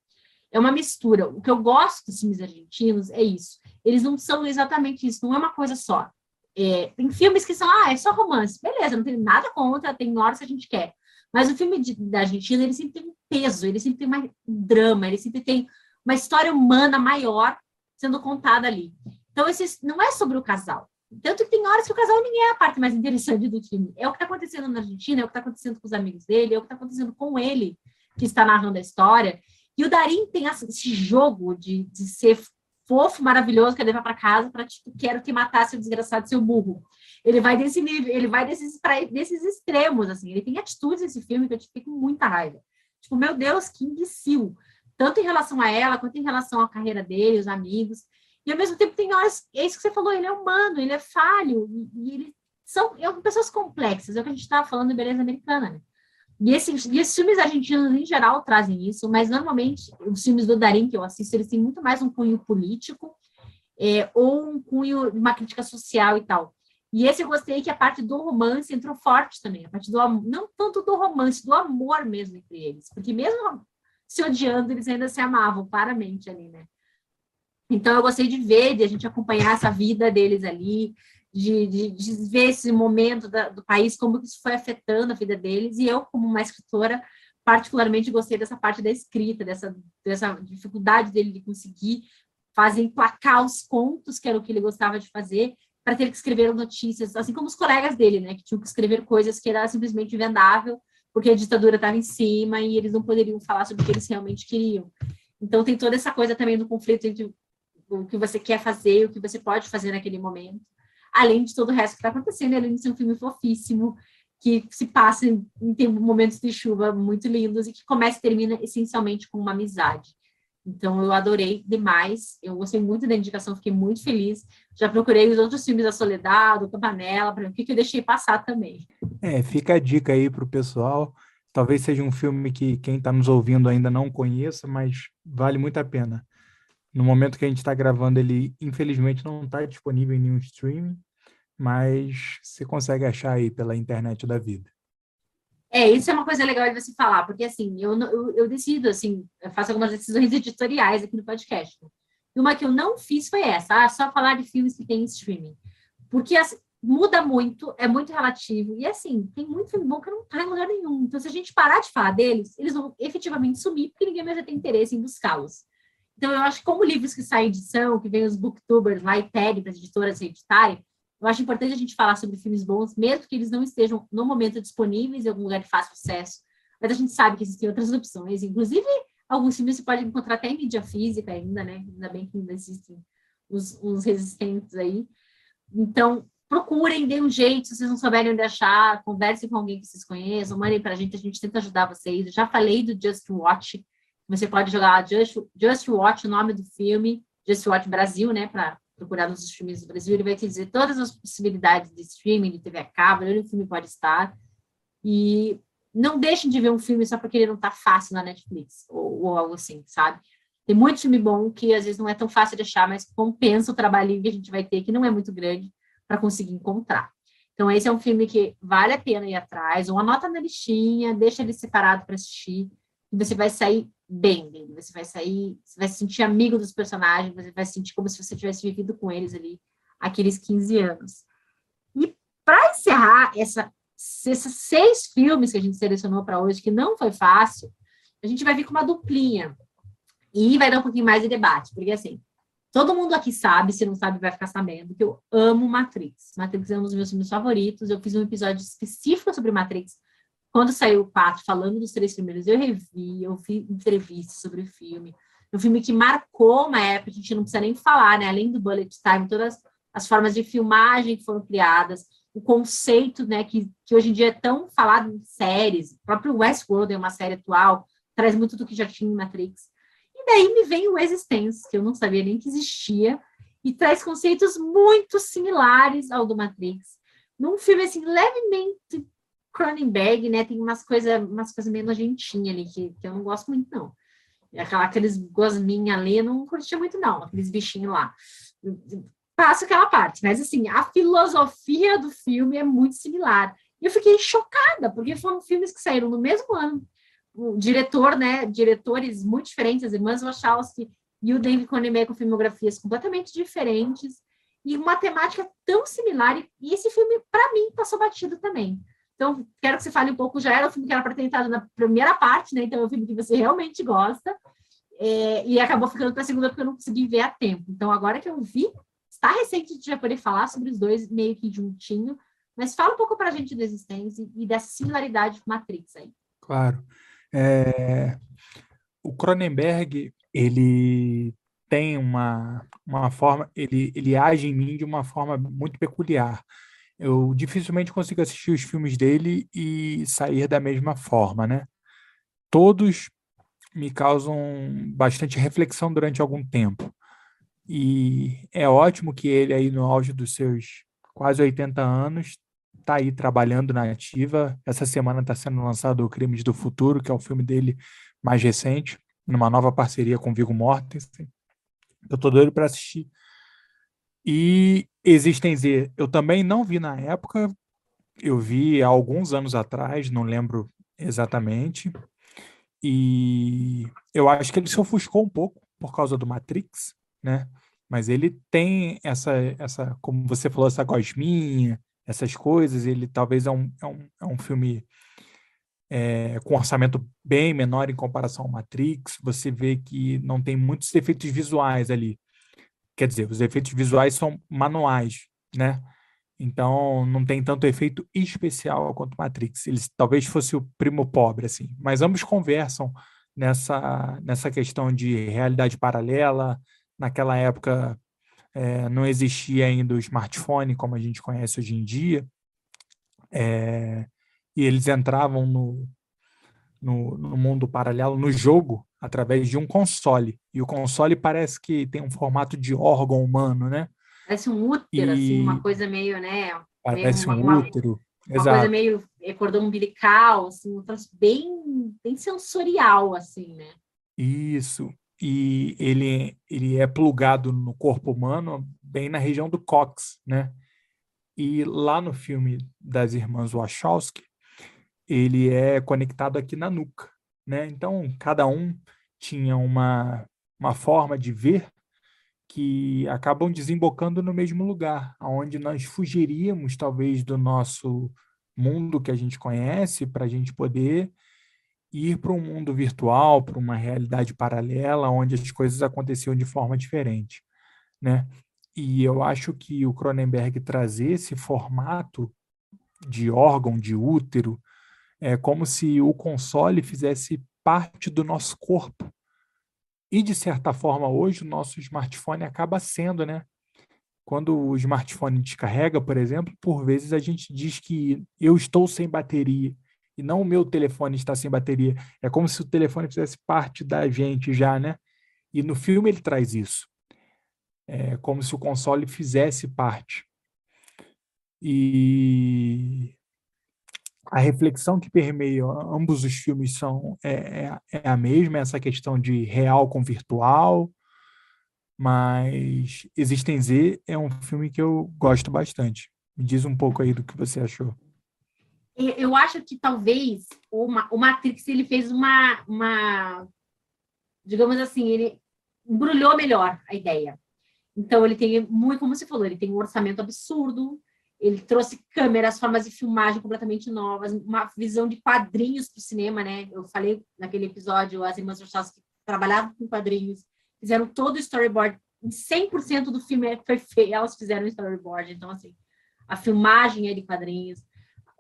É uma mistura. O que eu gosto dos filmes argentinos é isso. Eles não são exatamente isso, não é uma coisa só. Tem filmes que são, é só romance. Beleza, não tem nada contra, tem horas que a gente quer. Mas o filme da Argentina, ele sempre tem um peso, ele sempre tem um drama, ele sempre tem uma história humana maior sendo contada ali. Então, não é sobre o casal. Tanto que tem horas que o casal nem é a parte mais interessante do filme. É o que está acontecendo na Argentina, é o que está acontecendo com os amigos dele, é o que está acontecendo com ele, que está narrando a história. E o Darim tem esse jogo de ser fofo, maravilhoso, quer levar para casa para, tipo, quero te matar, seu desgraçado, seu burro. Ele vai desse nível, ele vai desses extremos, assim. Ele tem atitudes nesse filme que eu fico com muita raiva. Tipo, meu Deus, que imbecil. Tanto em relação a ela, quanto em relação à carreira dele, os amigos. E ao mesmo tempo tem horas, é isso que você falou, ele é humano, ele é falho, e ele são pessoas complexas, é o que a gente estava falando em Beleza Americana, né? E esses filmes argentinos, em geral, trazem isso, mas normalmente os filmes do Darín que eu assisto, eles têm muito mais um cunho político, ou um cunho de uma crítica social e tal. E esse eu gostei que a parte do romance entrou forte também, a parte do não tanto do romance, do amor mesmo entre eles, porque mesmo se odiando, eles ainda se amavam claramente ali, né? Então, eu gostei de ver, de a gente acompanhar essa vida deles ali, de ver esse momento do país, como isso foi afetando a vida deles. E eu, como uma escritora, particularmente gostei dessa parte da escrita, dessa dificuldade dele de conseguir fazer emplacar os contos, que era o que ele gostava de fazer, para ter que escrever notícias, assim como os colegas dele, né, que tinham que escrever coisas que era simplesmente vendável, porque a ditadura estava em cima e eles não poderiam falar sobre o que eles realmente queriam. Então, tem toda essa coisa também do conflito entre o que você quer fazer, o que você pode fazer naquele momento, além de todo o resto que está acontecendo, além de ser um filme fofíssimo, que se passa em momentos de chuva muito lindos e que começa e termina essencialmente com uma amizade. Então, eu adorei demais, eu gostei muito da indicação, fiquei muito feliz. Já procurei os outros filmes da Soledad, do Campanella, para ver o que eu deixei passar também. Fica a dica aí para o pessoal. Talvez seja um filme que quem está nos ouvindo ainda não conheça, mas vale muito a pena. No momento que a gente está gravando, ele infelizmente não está disponível em nenhum streaming, mas você consegue achar aí pela internet da vida. Isso é uma coisa legal de você falar, porque assim, eu decido, assim, eu faço algumas decisões editoriais aqui no podcast. E uma que eu não fiz foi essa, só falar de filmes que tem em streaming. Porque assim, muda muito, é muito relativo. E assim, tem muito filme bom que não tá em lugar nenhum. Então, se a gente parar de falar deles, eles vão efetivamente sumir, porque ninguém mais vai ter interesse em buscá-los. Então, eu acho que como livros que saem em edição, que vem os booktubers lá e pedem para as editoras editarem, eu acho importante a gente falar sobre filmes bons, mesmo que eles não estejam no momento disponíveis em algum lugar de fácil acesso. Mas a gente sabe que existem outras opções, inclusive alguns filmes você pode encontrar até em mídia física ainda, né? Ainda bem que ainda existem os resistentes aí. Então, procurem, deem um jeito, se vocês não souberem onde achar, conversem com alguém que vocês conheçam, mandem para a gente tenta ajudar vocês. Eu já falei do Just Watch, você pode jogar Just Watch, o nome do filme, Just Watch Brasil, né, para procurar nos filmes do Brasil, ele vai te dizer todas as possibilidades de streaming, de TV a cabo, onde o filme pode estar. E não deixem de ver um filme só porque ele não está fácil na Netflix, ou algo assim, sabe? Tem muito filme bom que às vezes não é tão fácil de achar, mas compensa o trabalhinho que a gente vai ter, que não é muito grande, para conseguir encontrar. Então, esse é um filme que vale a pena ir atrás, ou anota na listinha, deixa ele separado para assistir, e você vai sair bem dele. Você vai sair, você vai se sentir amigo dos personagens, você vai se sentir como se você tivesse vivido com eles ali aqueles 15 anos. E para encerrar esses 6 filmes que a gente selecionou para hoje, que não foi fácil, a gente vai vir com uma duplinha. E vai dar um pouquinho mais de debate, porque assim, todo mundo aqui sabe, se não sabe, vai ficar sabendo, que eu amo Matrix. Matrix é um dos meus filmes favoritos. Eu fiz um episódio específico sobre Matrix. Quando saiu o 4, falando dos 3 primeiros, eu revi, eu fiz entrevistas sobre o filme. Um filme que marcou uma época, a gente não precisa nem falar, né? Além do bullet time, todas as formas de filmagem que foram criadas, o conceito, né, que hoje em dia é tão falado em séries. O próprio Westworld é uma série atual, traz muito do que já tinha em Matrix. E daí me vem o Existence, que eu não sabia nem que existia, e traz conceitos muito similares ao do Matrix. Num filme, assim, levemente Cronenberg, né? Tem umas coisas meio nojentinhas ali, que eu não gosto muito, não. Aqueles gosminhos ali, eu não curtia muito, não. Aqueles bichinhos lá. Passa aquela parte. Mas, assim, a filosofia do filme é muito similar. E eu fiquei chocada, porque foram filmes que saíram no mesmo ano. O diretor, né? Diretores muito diferentes, as irmãs Wachowski e o David Cronenberg com filmografias completamente diferentes e uma temática tão similar. E esse filme, para mim, passou batido também. Então, quero que você fale um pouco, já era o filme que era para ter entrado na primeira parte, né? Então, é um filme que você realmente gosta. E acabou ficando para a segunda porque eu não consegui ver a tempo. Então, agora que eu vi, está recente de já poder falar sobre os dois meio que juntinho, mas fala um pouco para a gente do Existência e dessa similaridade com Matrix aí. Claro. O Cronenberg, ele tem uma forma, ele age em mim de uma forma muito peculiar. Eu dificilmente consigo assistir os filmes dele e sair da mesma forma, né? Todos me causam bastante reflexão durante algum tempo. E é ótimo que ele aí no auge dos seus quase 80 anos está aí trabalhando na ativa. Essa semana está sendo lançado o Crimes do Futuro, que é o filme dele mais recente, numa nova parceria com Viggo Mortensen. Eu tô doido para assistir. E Existem Z, eu também não vi na época, eu vi há alguns anos atrás, não lembro exatamente. E eu acho que ele se ofuscou um pouco por causa do Matrix, né? Mas ele tem como você falou, essa gosminha, essas coisas. Ele talvez é um filme com orçamento bem menor em comparação ao Matrix. Você vê que não tem muitos efeitos visuais ali. Quer dizer, os efeitos visuais são manuais, né? Então, não tem tanto efeito especial quanto Matrix. Ele talvez fosse o primo pobre, assim. Mas ambos conversam nessa questão de realidade paralela. Naquela época, não existia ainda o smartphone como a gente conhece hoje em dia. E eles entravam no mundo paralelo, no jogo, através de um console. E o console parece que tem um formato de órgão humano, né? Parece um útero, assim, uma E coisa meio, né? Meio parece um útero. uma coisa Exato. meio cordão umbilical, assim, um troço bem sensorial, assim, né? Isso. E ele é plugado no corpo humano, bem na região do cóccix, né? E lá no filme das irmãs Wachowski, ele é conectado aqui na nuca, né? Então, cada um tinha uma forma de ver que acabam desembocando no mesmo lugar, onde nós fugiríamos, talvez, do nosso mundo que a gente conhece, para a gente poder ir para um mundo virtual, para uma realidade paralela, onde as coisas aconteciam de forma diferente, né? E eu acho que o Cronenberg trazer esse formato de órgão, de útero, é como se o console fizesse parte do nosso corpo. E, de certa forma, hoje o nosso smartphone acaba sendo, né? Quando o smartphone descarrega, por exemplo, por vezes a gente diz que eu estou sem bateria e não o meu telefone está sem bateria. É como se o telefone fizesse parte da gente já, né? E no filme ele traz isso. É como se o console fizesse parte. E a reflexão que permeia ambos os filmes é a mesma, essa questão de real com virtual, mas Existem Z é um filme que eu gosto bastante. Me diz um pouco aí do que você achou. Eu acho que talvez o Matrix ele fez digamos assim, ele embrulhou melhor a ideia. Então, ele tem muito, como você falou, ele tem um orçamento absurdo, ele trouxe câmeras, formas de filmagem completamente novas, uma visão de quadrinhos para o cinema, né? Eu falei naquele episódio, as irmãs Wachowski trabalhavam com quadrinhos, fizeram todo o storyboard, 100% do filme foi feio, elas fizeram o storyboard, então, assim, a filmagem é de quadrinhos,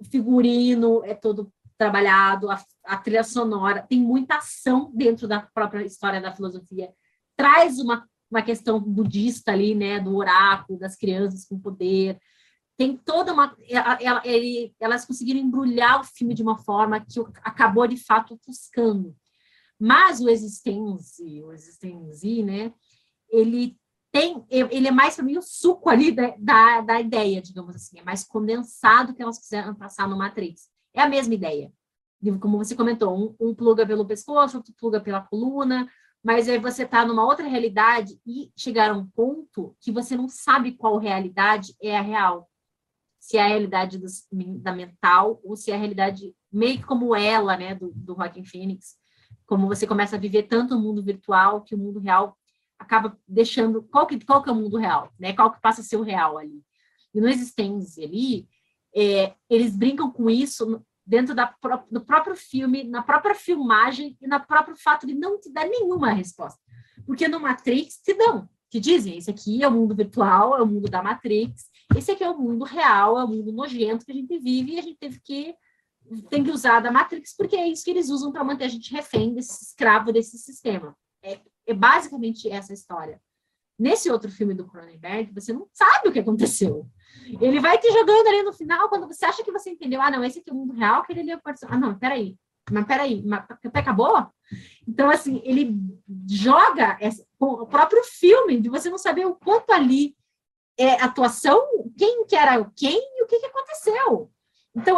o figurino é todo trabalhado, a trilha sonora, tem muita ação dentro da própria história da filosofia, traz uma questão budista ali, né, do oráculo, das crianças com poder, tem toda elas conseguiram embrulhar o filme de uma forma que acabou, de fato, ofuscando. Mas o Existenzi, né, ele é mais, para mim, o suco ali da ideia, digamos assim, é mais condensado que elas quiseram passar no Matrix. É a mesma ideia. Como você comentou, um pluga pelo pescoço, outro pluga pela coluna, mas aí você está numa outra realidade e chegar a um ponto que você não sabe qual realidade é a real. Se é a realidade da mental ou se é a realidade meio que como ela, né, do Joaquin Phoenix, como você começa a viver tanto o mundo virtual que o mundo real acaba deixando... Qual que é o mundo real? Né? Qual que passa a ser o real ali? E no Existência ali, eles brincam com isso dentro do próprio filme, na própria filmagem e no próprio fato de não te dar nenhuma resposta. Porque no Matrix te dão, te dizem, esse aqui é o mundo virtual, é o mundo da Matrix, esse aqui é o mundo real, é o mundo nojento que a gente vive e a gente tem que usar da Matrix porque é isso que eles usam para manter a gente refém desse escravo desse sistema. É basicamente essa história. Nesse outro filme do Cronenberg, você não sabe o que aconteceu. Ele vai te jogando ali no final, quando você acha que você entendeu, não, esse aqui é o mundo real, aquele ali é o não, peraí, até acabou? Então, assim, ele joga o próprio filme, de você não saber o quanto ali é atuação, quem que era quem e o que aconteceu. Então,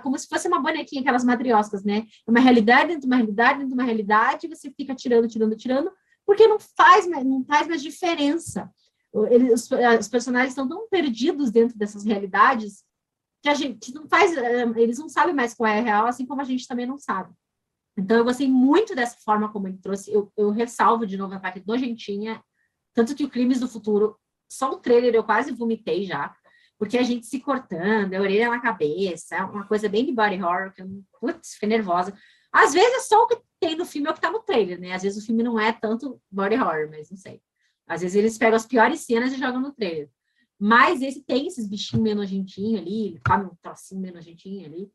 como se fosse uma bonequinha, aquelas matrioscas, né? Uma realidade dentro de uma realidade, dentro de uma realidade, e você fica tirando, porque não faz mais diferença. Os personagens estão tão perdidos dentro dessas realidades que a gente não faz, eles não sabem mais qual é a real, assim como a gente também não sabe. Então, eu gostei muito dessa forma como ele trouxe. Eu ressalvo de novo a parte nojentinha, tanto que o Crimes do Futuro, só o trailer eu quase vomitei já, porque a gente se cortando, a orelha na cabeça, uma coisa bem de body horror, que eu, putz, fiquei nervosa. Às vezes é só o que tem no filme é o que tá no trailer, né? Às vezes o filme não é tanto body horror, mas não sei. Às vezes eles pegam as piores cenas e jogam no trailer. Mas esse tem esses bichinhos meio nojentinhos ali, ele come um trocinho meio nojentinho ali.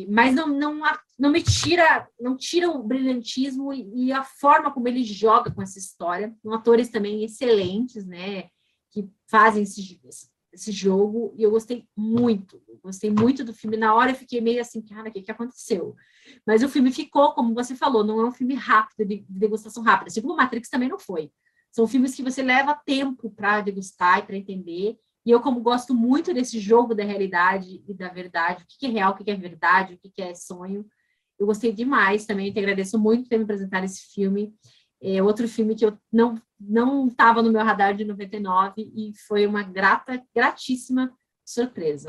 Mas não me tira, não tira o brilhantismo e a forma como ele joga com essa história. São atores também excelentes, né? Que fazem esse jogo, e eu gostei muito do filme. Na hora eu fiquei meio assim, cara, o que aconteceu? Mas o filme ficou, como você falou, não é um filme rápido, de degustação rápida, assim como o Matrix também não foi. São filmes que você leva tempo para degustar e para entender, e eu, como gosto muito desse jogo da realidade e da verdade, o que é real, o que é verdade, o que é sonho, eu gostei demais também, te agradeço muito por ter me apresentado esse filme. É outro filme que eu não estava no meu radar de 99 e foi uma gratíssima surpresa.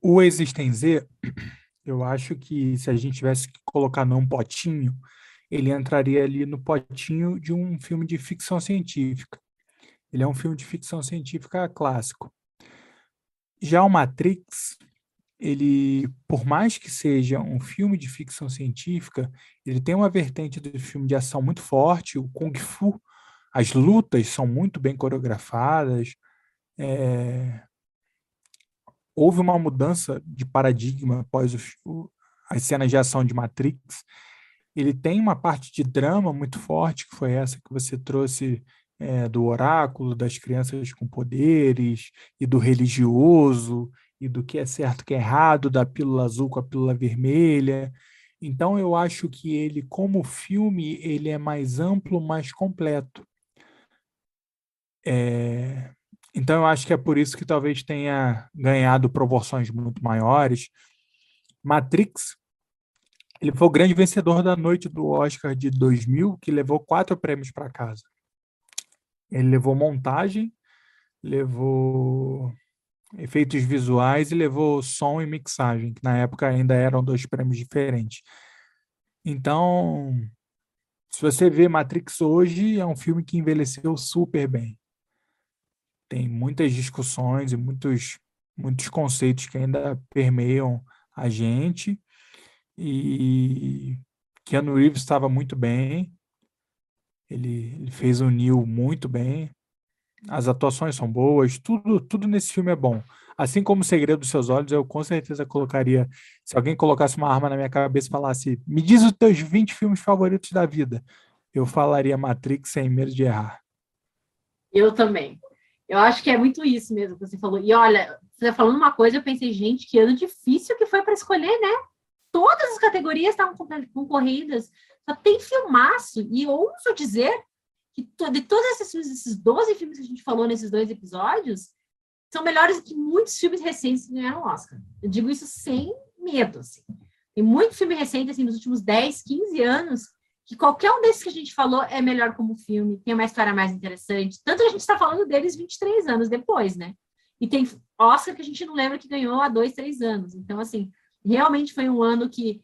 O Existem Z, eu acho que se a gente tivesse que colocar num potinho, ele entraria ali no potinho de um filme de ficção científica. Ele é um filme de ficção científica clássico. Já o Matrix, ele, por mais que seja um filme de ficção científica, ele tem uma vertente do filme de ação muito forte, o Kung Fu, as lutas são muito bem coreografadas, é, houve uma mudança de paradigma após as cenas de ação de Matrix. Ele tem uma parte de drama muito forte, que foi essa que você trouxe, do oráculo, das crianças com poderes, e do religioso, e do que é certo, que é errado, da pílula azul com a pílula vermelha. Então, eu acho que ele, como filme, ele é mais amplo, mais completo. Então, eu acho que é por isso que talvez tenha ganhado proporções muito maiores. Matrix, ele foi o grande vencedor da noite do Oscar de 2000, que levou 4 prêmios para casa. Ele levou montagem, levou efeitos visuais e levou som e mixagem, que na época ainda eram 2 prêmios diferentes. Então, se você vê Matrix hoje, é um filme que envelheceu super bem. Tem muitas discussões e muitos conceitos que ainda permeiam a gente. E Keanu Reeves estava muito bem. Ele fez o Neo muito bem. As atuações são boas, tudo nesse filme é bom. Assim como O Segredo dos Seus Olhos, eu com certeza colocaria, se alguém colocasse uma arma na minha cabeça e falasse, me diz os teus 20 filmes favoritos da vida, eu falaria Matrix sem medo de errar. Eu também. Eu acho que é muito isso mesmo que você falou. E olha, você falando uma coisa, eu pensei, gente, que ano difícil que foi para escolher, né? Todas as categorias estavam concorridas, só tem filmaço. E eu ouso dizer que de todos esses 12 filmes que a gente falou nesses 2 episódios, são melhores que muitos filmes recentes que ganharam Oscar. Eu digo isso sem medo, assim. Tem muito filme recente, assim, nos últimos 10, 15 anos, que qualquer um desses que a gente falou é melhor como filme, tem uma história mais interessante. Tanto que a gente está falando deles 23 anos depois, né? E tem Oscar que a gente não lembra que ganhou há 2, 3 anos. Então, assim, realmente foi um ano que,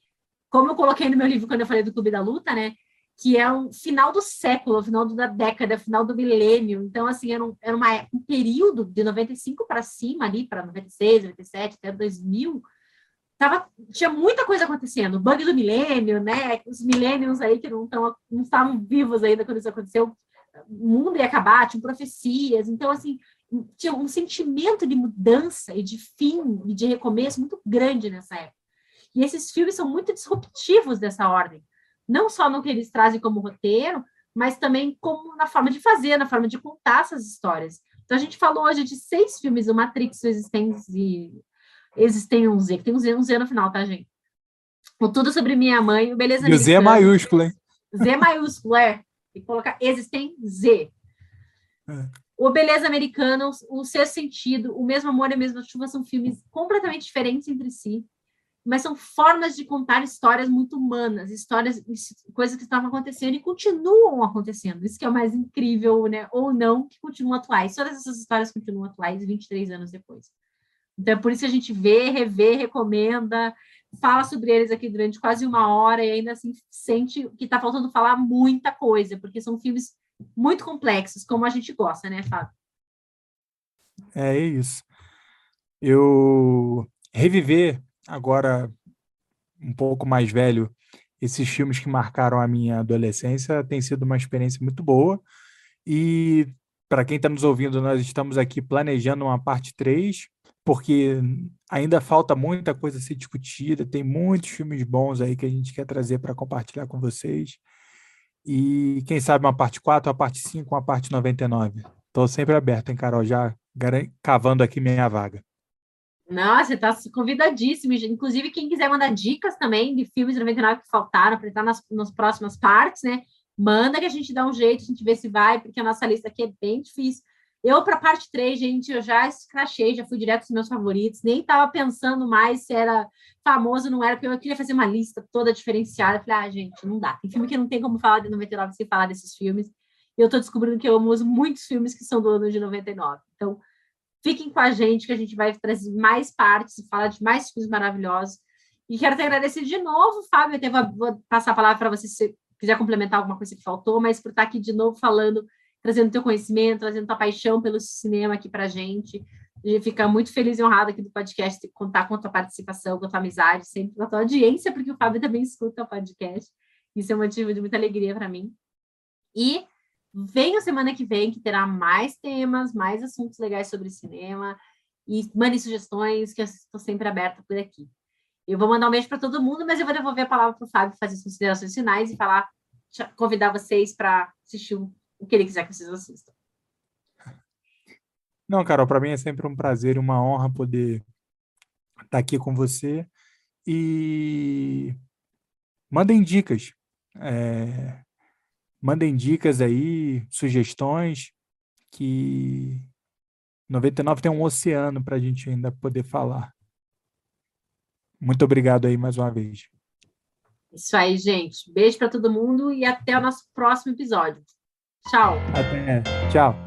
como eu coloquei no meu livro quando eu falei do Clube da Luta, né? Que é um final do século, final da década, final do milênio. Então, assim, era um período de 95 para cima, ali, para 96, 97, até 2000, tinha muita coisa acontecendo. O bug do milênio, né? Os millennials aí que não estavam vivos ainda quando isso aconteceu. O mundo ia acabar, tinham profecias. Então, assim, tinha um sentimento de mudança e de fim e de recomeço muito grande nessa época. E esses filmes são muito disruptivos dessa ordem. Não só no que eles trazem como roteiro, mas também como na forma de fazer, na forma de contar essas histórias. Então, a gente falou hoje de 6 filmes, o Matrix, o Existem um Z, que tem um Z no final, tá, gente? O Tudo Sobre Minha Mãe, o Beleza E o Z é Americana. maiúsculo, hein? Z maiúsculo, é. Tem que colocar Existem Z. O Beleza Americana, o Sexto Sentido, o Mesmo Amor e a Mesma Chuva são filmes completamente diferentes entre si, mas são formas de contar histórias muito humanas, histórias, coisas que estavam acontecendo e continuam acontecendo. Isso que é o mais incrível, né? Ou não, que continuam atuais. Todas essas histórias continuam atuais 23 anos depois. Então, é por isso que a gente vê, revê, recomenda, fala sobre eles aqui durante quase 1 hora e ainda assim sente que está faltando falar muita coisa, porque são filmes muito complexos, como a gente gosta, né, Fábio? É isso. Eu reviver agora, um pouco mais velho, esses filmes que marcaram a minha adolescência tem sido uma experiência muito boa. E para quem está nos ouvindo, nós estamos aqui planejando uma parte 3, porque ainda falta muita coisa a ser discutida, tem muitos filmes bons aí que a gente quer trazer para compartilhar com vocês. E quem sabe uma parte 4, uma parte 5, uma parte 99. Estou sempre aberto, hein, Carol? Já cavando aqui minha vaga. Nossa, você está convidadíssimo. Inclusive, quem quiser mandar dicas também de filmes de 99 que faltaram para estar nas próximas partes, né? Manda que a gente dá um jeito, a gente vê se vai, porque a nossa lista aqui é bem difícil. Eu, para a parte 3, gente, eu já escrachei, já fui direto dos meus favoritos, nem estava pensando mais se era famoso ou não era, porque eu queria fazer uma lista toda diferenciada. Eu falei, gente, não dá. Tem filme que não tem como falar de 99 sem falar desses filmes. E eu estou descobrindo que eu amo muitos filmes que são do ano de 99. Então, fiquem com a gente, que a gente vai trazer mais partes, falar de mais filmes maravilhosos. E quero te agradecer de novo, Fábio. Até vou passar a palavra para você quiser complementar alguma coisa que faltou, mas por estar aqui de novo falando, trazendo teu conhecimento, trazendo tua paixão pelo cinema aqui para a gente. A gente fica muito feliz e honrado aqui do podcast, contar com a tua participação, com a tua amizade, sempre com a tua audiência, porque o Fábio também escuta o podcast. Isso é um motivo de muita alegria para mim. E venha semana que vem, que terá mais temas, mais assuntos legais sobre cinema. E mande sugestões, que eu estou sempre aberta por aqui. Eu vou mandar um beijo para todo mundo, mas eu vou devolver a palavra para o Fábio fazer as considerações finais e convidar vocês para assistir o que ele quiser que vocês assistam. Não, Carol, para mim é sempre um prazer e uma honra poder estar aqui com você. E mandem dicas. Mandem dicas aí, sugestões, que 99 tem um oceano para a gente ainda poder falar. Muito obrigado aí mais uma vez. Isso aí, gente. Beijo para todo mundo e até o nosso próximo episódio. Tchau. Até. Tchau.